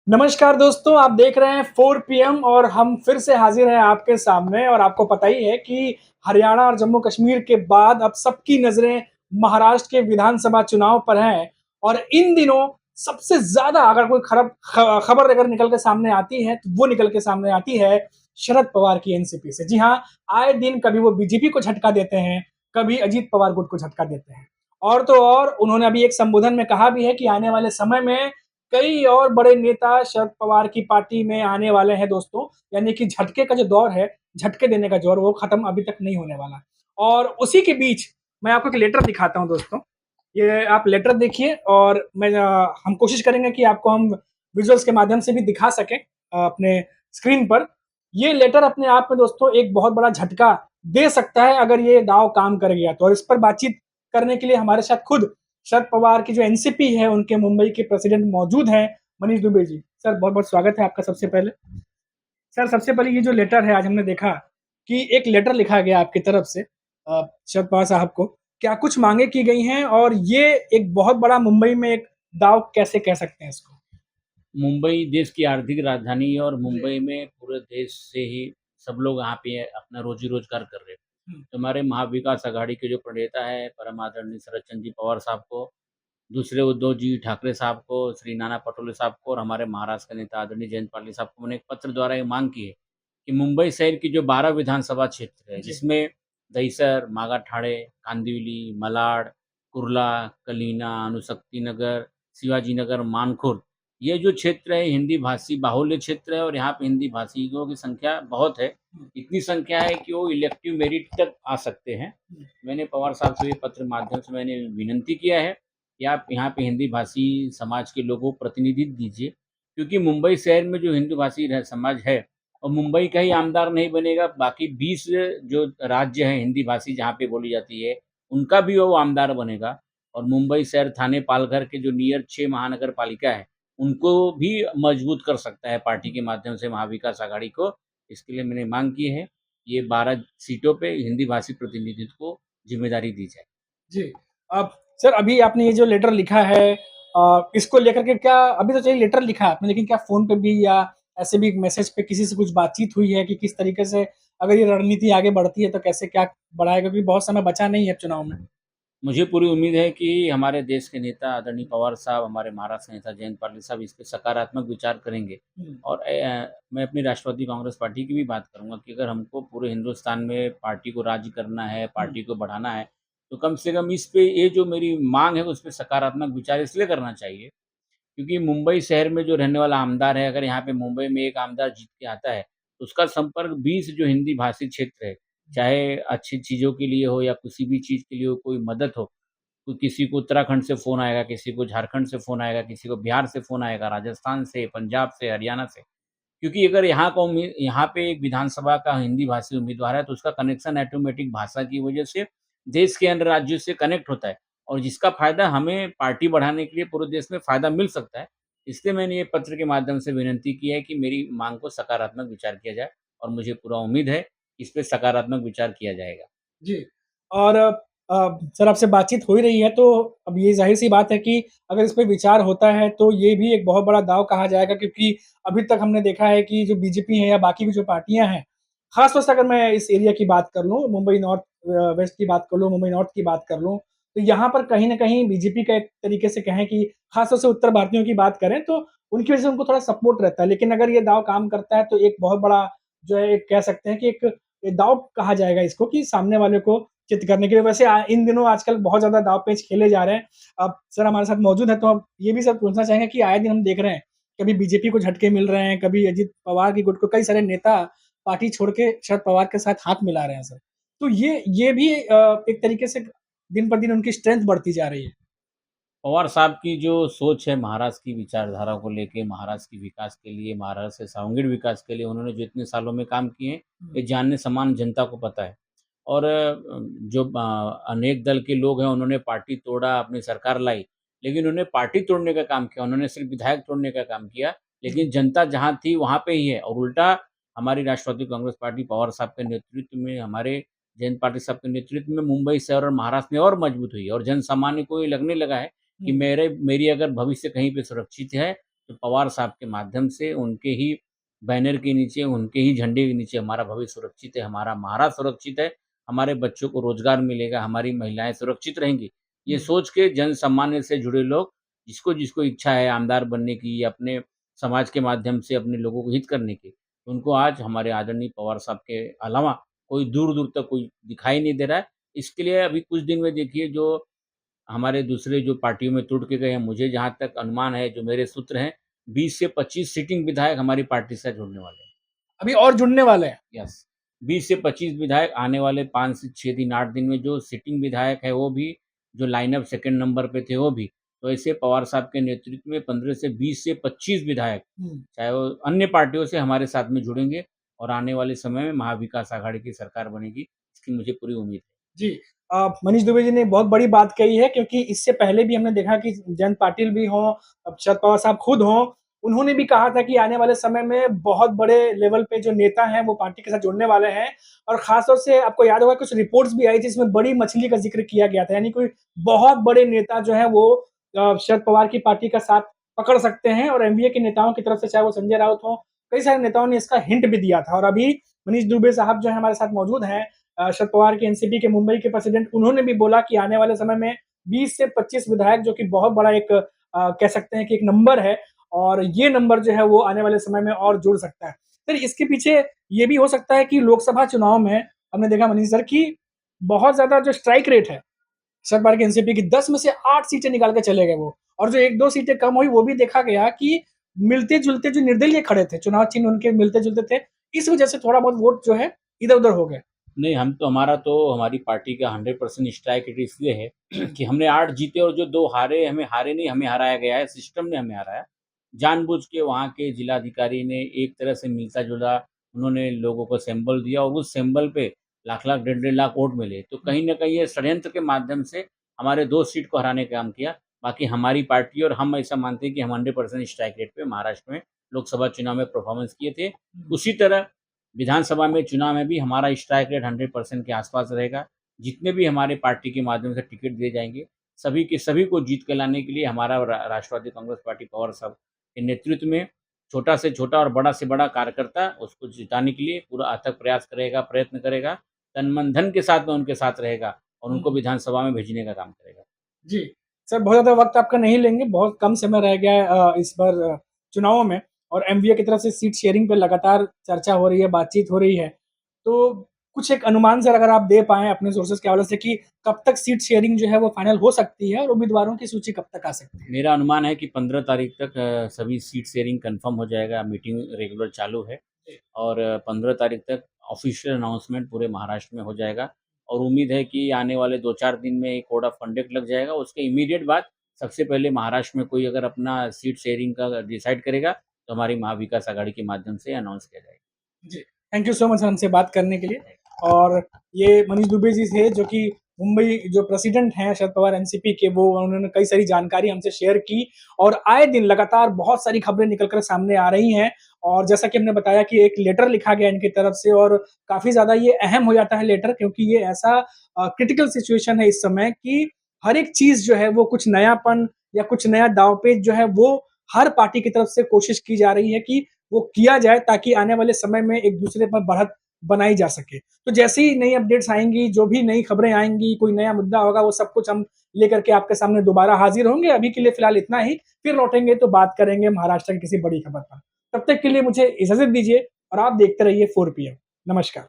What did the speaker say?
नमस्कार दोस्तों, आप देख रहे हैं 4 पीएम और हम फिर से हाज़िर हैं आपके सामने और आपको पता ही है कि हरियाणा और जम्मू कश्मीर के बाद अब सबकी नज़रें महाराष्ट्र के विधानसभा चुनाव पर हैं और इन दिनों सबसे ज़्यादा अगर कोई खबर अगर निकल के सामने आती है, तो वो निकल के सामने आती है शरद पवार की एनसीपी से। जी हाँ, आए दिन कभी वो बीजेपी को झटका देते हैं, कभी अजीत पवार गुट को झटका देते हैं। और तो और उन्होंने अभी एक संबोधन में कहा भी है कि आने वाले समय में कई और बड़े नेता शरद पवार की पार्टी में आने वाले हैं दोस्तों, यानी कि झटके का जो दौर है, झटके देने का दौर वो खत्म अभी तक नहीं होने वाला। और उसी के बीच मैं आपको एक लेटर दिखाता हूँ दोस्तों, ये आप लेटर देखिए और हम कोशिश करेंगे कि आपको हम विजुअल्स के माध्यम से भी दिखा सकें अपने स्क्रीन पर। ये लेटर अपने आप में दोस्तों एक बहुत बड़ा झटका दे सकता है अगर ये दाँव काम कर गया तो और इस पर बातचीत करने के लिए हमारे साथ खुद शरद पवार की जो एनसीपी है, उनके मुंबई के प्रेसिडेंट मौजूद हैं, मनीष दुबे जी। सर बहुत-बहुत स्वागत है आपका सबसे पहले। सर सबसे पहले ये जो लेटर है आज हमने देखा कि एक लेटर लिखा गया आपकी तरफ से शरद पवार साहब को। क्या कुछ माँगे की गई हैं और ये एक बहुत बड़ा मुंबई में एक दाँव कैसे कह सकते हैं इसको? मुंबई देश की आर्थिक राजधानी है और जी। मुंबई में पूरे देश से ही सब लोग यहाँ पे अपना रोजी-रोज़गार कर रहे हैं। हुँ, तो हमारे महाविकास आघाड़ी के जो प्रणेता हैं, परम आदरणीय शरद चंद्र जी पवार साहब को, दूसरे उद्धव जी ठाकरे साहब को, श्री नाना पटोले साहब को और हमारे महाराष्ट्र के नेता आदरणीय जयंत पाटिल साहब को मैंने एक पत्र द्वारा ये माँग की है कि मुंबई शहर की जो 12 विधानसभा क्षेत्र है, जी। जिसमें दहिसर, मागाठाणे, कांदिवली, malaड, कुर्ला, कलीना, अणुशक्ति नगर, शिवाजी नगर, मानखुर्द, ये जो क्षेत्र है हिंदी भाषी बाहुल्य क्षेत्र है और यहाँ पे हिंदी भाषियों की संख्या बहुत है। हुँ, इतनी संख्या है कि वो इलेक्टिव मेरिट तक आ सकते हैं। हुँ, मैंने पवार साहब से ये पत्र माध्यम से मैंने विनंती किया है कि आप यहाँ पे हिंदी भाषी समाज के लोगों को प्रतिनिधित्व दीजिए, क्योंकि मुंबई शहर में जो हिंदू भाषी समाज है और मुंबई का ही आमदार नहीं बनेगा, बाकी 20 जो राज्य हैं हिंदी भाषी जहाँ पे बोली जाती है, उनका भी वो आमदार बनेगा और मुंबई शहर, थाने, पालघर के जो नियर 6 महानगर पालिका है, उनको भी मजबूत कर सकता है पार्टी के माध्यम से महाविकास आघाड़ी को। इसके लिए मैंने माँग की है, ये 12 सीटों पे हिंदी भाषी प्रतिनिधित्व को ज़िम्मेदारी दी जाए। जी। अब सर अभी आपने ये जो लेटर लिखा है इसको लेकर के क्या अभी तो चलिए लेटर लिखा है आपने, लेकिन क्या फ़ोन पे भी या ऐसे भी मैसेज पे किसी से कुछ बातचीत हुई है कि किस तरीके से अगर ये रणनीति आगे बढ़ती है तो कैसे क्या बढ़ाएगा? क्योंकि बहुत समय बचा नहीं है अब चुनाव में। मुझे पूरी उम्मीद है कि हमारे देश के नेता आदरणीय पवार साहब, हमारे महाराष्ट्र के नेता जयंत पाटिल साहब इस पे सकारात्मक विचार करेंगे हुँ, और मैं अपनी राष्ट्रवादी कांग्रेस पार्टी की भी बात करूँगा कि अगर हमको पूरे हिंदुस्तान में पार्टी को राज्य करना है, हुँ, पार्टी को बढ़ाना है, तो कम से कम इस पे ये जो मेरी माँग है, उस पे सकारात्मक विचार इसलिए करना चाहिए, क्योंकि मुंबई शहर में जो रहने वाला आमदार है, अगर यहाँ पे मुंबई में एक आमदार जीत के आता है, तो उसका संपर्क 20 जो हिंदी भाषी क्षेत्र है, चाहे अच्छी चीज़ों के लिए हो या किसी भी चीज़ के लिए हो, कोई मदद हो, तो किसी को उत्तराखंड से फ़ोन आएगा, किसी को झारखंड से फ़ोन आएगा, किसी को बिहार से फ़ोन आएगा, राजस्थान से, पंजाब से, हरियाणा से। क्योंकि अगर यहाँ पे एक विधानसभा का हिंदी भाषी उम्मीदवार है, तो उसका कनेक्शन ऑटोमेटिक भाषा की वजह से देश के अन्य राज्यों से कनेक्ट होता है और जिसका फ़ायदा हमें पार्टी बढ़ाने के लिए पूरे देश में फ़ायदा मिल सकता है। इसलिए मैंने ये पत्र के माध्यम से विनंती की है कि मेरी माँग को सकारात्मक विचार किया जाए और मुझे पूरा उम्मीद है, इस पे सकारात्मक विचार किया जाएगा। जी। और सर आपसे बातचीत हो ही रही है तो अब ये ज़ाहिर-सी बात है कि अगर इस पे विचार होता है तो ये भी एक बहुत बड़ा दाँव कहा जाएगा क्योंकि अभी तक हमने देखा है कि जो बीजेपी है या बाकी भी जो पार्टियाँ हैं, ख़ास तौर से अगर मैं इस एरिया की बात कर लूँ, मुंबई नॉर्थ वेस्ट की बात कर लूँ, मुंबई नॉर्थ की बात कर लूँ, तो यहाँ पर कहीं न कहीं बीजेपी का एक तरीके से कहें कि ख़ास तौर से उत्तर भारतीयों की बात करें तो उनकी वजह से उनको थोड़ा सपोर्ट रहता है। लेकिन अगर ये दाँव काम करता है तो एक बहुत बड़ा जो है एक कह सकते हैं कि एक दाँव कहा जाएगा इसको कि सामने वाले को चित करने के लिए। वैसे इन दिनों आजकल बहुत ज़्यादा दाँव-पेच खेले जा रहे हैं। अब सर हमारे साथ मौजूद हैं तो हम ये भी सर पूछना चाहेंगे कि आए दिन हम देख रहे हैं, कभी बीजेपी को झटके मिल रहे हैं, कभी अजित पवार की गुट को कई सारे नेता पार्टी छोड़ के शरद पवार के साथ हाथ मिला रहे हैं सर। तो ये भी एक तरीके से दिन पर दिन उनकी स्ट्रेंथ बढ़ती जा रही है। पवार साहब की जो सोच है महाराष्ट्र की विचारधारा को लेके, महाराष्ट्र के विकास के लिए, महाराष्ट्र के समग्र विकास के लिए उन्होंने जो इतने सालों में काम किए हैं, हुँ, ये जानने समान जनता को पता है। और जो अनेक दल के लोग हैं उन्होंने पार्टी तोड़ा, अपनी सरकार लाई, लेकिन उन्होंने पार्टी तोड़ने का काम किया, उन्होंने सिर्फ़ विधायक तोड़ने का काम किया, हुँ, लेकिन जनता जहाँ थी वहाँ पे ही है और उल्टा हमारी राष्ट्रवादी कांग्रेस पार्टी पवार साहब के नेतृत्व में, हमारे जयंत पाटिल साहब के नेतृत्व में मुंबई शहर और महाराष्ट्र में और मजबूत हुई है और जन सामान्य को ये लगने लगा है कि हुँ, मेरी अगर भविष्य कहीं पे सुरक्षित है, तो पवार साहब के माध्यम से उनके ही बैनर के नीचे, उनके ही झंडे के नीचे हमारा भविष्य सुरक्षित है, हमारा महाराष्ट्र सुरक्षित है, हमारे बच्चों को रोज़गार मिलेगा, हमारी महिलाएँ सुरक्षित रहेंगी। ये हुँ। सोच के जन सामान्य से जुड़े लोग जिसको इच्छा है आमदार बनने की या अपने समाज के माध्यम से अपने लोगों को हित करने की, उनको आज हमारे आदरणीय पवार साहब के अलावा कोई दूर-दूर तक कोई दिखाई नहीं दे रहा है। इसके लिए अभी कुछ दिन में देखिए जो हमारे दूसरे जो पार्टियों में टूट के गए हैं, मुझे जहाँ तक अनुमान है, जो मेरे सूत्र हैं, 20 से 25 सिटिंग विधायक हमारी पार्टी से जुड़ने वाले हैं। अभी और जुड़ने वाले हैं। यस, 20 से 25 विधायक आने वाले 5 से 6 दिन, 8 दिन में जो सिटिंग विधायक है, वो भी जो लाइनअप सेकंड नंबर पे थे, वो भी। तो ऐसे पवार साहब के नेतृत्व में 15 से 20 से 25 विधायक, हुँ। चाहे वो अन्य पार्टियों से हमारे साथ में जुड़ेंगे और आने वाले समय में महाविकास आघाड़ी की सरकार बनेगी, इसकी मुझे पूरी उम्मीद है। जी। मनीष दुबे जी ने बहुत बड़ी बात कही है क्योंकि इससे पहले भी हमने देखा कि जयंत पाटिल भी हों, अब शरद पवार साहब खुद हों, उन्होंने भी कहा था कि आने वाले समय में बहुत बड़े लेवल पे जो नेता हैं, वो पार्टी के साथ जुड़ने वाले हैं और ख़ास तौर से आपको याद होगा कुछ रिपोर्ट्स भी आई थी जिसमें बड़ी मछली का ज़िक्र किया गया था, यानी कोई बहुत बड़े नेता जो हैं वो शरद पवार की पार्टी का साथ पकड़ सकते हैं और एनडीए के नेताओं की तरफ से चाहे वो संजय राउत हों, कई सारे नेताओं ने इसका हिंट भी दिया था और अभी मनीष दुबे साहब जो हैं हमारे साथ मौजूद हैं, शरद पवार के एनसीपी के मुंबई के प्रेसिडेंट, उन्होंने भी बोला कि आने वाले समय में 20 से 25 विधायक जो कि बहुत बड़ा एक कह सकते हैं कि एक नंबर है और ये नंबर जो है वो आने वाले समय में और जुड़ सकता है। फिर इसके पीछे ये भी हो सकता है कि लोकसभा चुनाव में हमने देखा मनीष सर कि बहुत ज़्यादा जो स्ट्राइक रेट है, शरद पवार की एनसीपी की 10 में से 8 सीटें निकाल के चले गए वो और जो 1-2 सीटें कम हुई वो भी देखा गया कि मिलते-जुलते जो निर्दलीय खड़े थे, चुनाव चिन्ह उनके मिलते-जुलते थे, इस वजह से थोड़ा बहुत वोट जो है इधर-उधर हो गए। नहीं, हमारा तो हमारी पार्टी का 100% स्ट्राइक रेट इसलिए है कि हमने 8 जीते और जो 2 हारे, हमें हारे नहीं, हमें हराया गया है, सिस्टम ने हमें हराया। जानबूझ के वहाँ के जिलाधिकारी ने एक तरह से मिलता-जुला उन्होंने लोगों को सिंबल दिया और उस सिंबल पे लाख-लाख, डेढ़-डेढ़ लाख वोट मिले। तो कहीं न कहीं ये षड्यंत्र के माध्यम से हमारे 2 सीट को हराने का काम किया। बाकी हमारी पार्टी और हम ऐसा मानते हैं कि हम 100% स्ट्राइक रेट पे महाराष्ट्र में लोकसभा चुनाव में परफ़ॉर्मेंस किए थे। उसी तरह विधानसभा में चुनाव में भी हमारा स्ट्राइक रेट 100% के आसपास रहेगा। जितने भी हमारे पार्टी के माध्यम से टिकट दिए जाएँगे, सभी के सभी को जीत के लाने के लिए हमारा राष्ट्रवादी कांग्रेस पार्टी पवार साहब के नेतृत्व में छोटा से छोटा और बड़ा से बड़ा कार्यकर्ता उसको जिताने के लिए पूरा अथक प्रयास करेगा, प्रयत्न करेगा, तन मन धन के साथ में उनके साथ रहेगा और उनको हुँ। विधानसभा में भेजने का काम करेगा। जी। सर बहुत ज़्यादा वक़्त आपका नहीं लेंगे, बहुत कम समय रह गया है इस बार चुनावों में और एमवीए की तरफ से सीट शेयरिंग पे लगातार चर्चा हो रही है, बातचीत हो रही है। तो कुछ एक अनुमान सर अगर आप दे पाएँ अपने सोर्सेज़ के हवाले से कि कब तक सीट शेयरिंग जो है वो फाइनल हो सकती है और उम्मीदवारों की सूची कब तक आ सकती है? मेरा अनुमान है कि 15 तारीख तक सभी सीट शेयरिंग कन्फर्म हो जाएगा, मीटिंग रेगुलर चालू है जी। और 15 तारीख तक ऑफ़िशियल अनाउंसमेंट पूरे महाराष्ट्र में हो जाएगा और उम्मीद है कि आने वाले 2-4 दिन में एक कोड ऑफ कंडक्ट लग जाएगा। उसके इमीडिएट बाद सबसे पहले महाराष्ट्र में कोई अगर अपना सीट शेयरिंग का डिसाइड करेगा, तो हमारी महाविकास आघाड़ी के माध्यम से अनाउंस किया जाएगा। जी, थैंक यू सो मच हमसे बात करने के लिए और ये मनीष दुबे जी थे जो कि मुंबई जो प्रेसिडेंट हैं शरद पवार एनसीपी के वो उन्होंने कई सारी जानकारी हमसे शेयर की और आए दिन लगातार बहुत सारी खबरें निकल कर सामने आ रही हैं और जैसा कि हमने बताया कि एक लेटर लिखा गया इनकी तरफ से और काफ़ी ज़्यादा ये अहम हो जाता है लेटर क्योंकि ये ऐसा क्रिटिकल सिचुएशन है इस समय कि हर एक चीज़ जो है वो कुछ नयापन या कुछ नया दाँव-पेच जो है वो हर पार्टी की तरफ से कोशिश की जा रही है कि वो किया जाए ताकि आने वाले समय में एक दूसरे पर बढ़त बनाई जा सके। तो जैसे ही नई अपडेट्स आएँगी, जो भी नई खबरें आएँगी, कोई नया मुद्दा होगा, वो सब कुछ हम लेकर के आपके सामने दोबारा हाज़िर होंगे। अभी के लिए फ़िलहाल इतना ही, फिर लौटेंगे तो बात करेंगे महाराष्ट्र की किसी बड़ी खबर पर। तब तक के लिए मुझे इजाज़त दीजिए और आप देखते रहिए 4 पीएम। नमस्कार।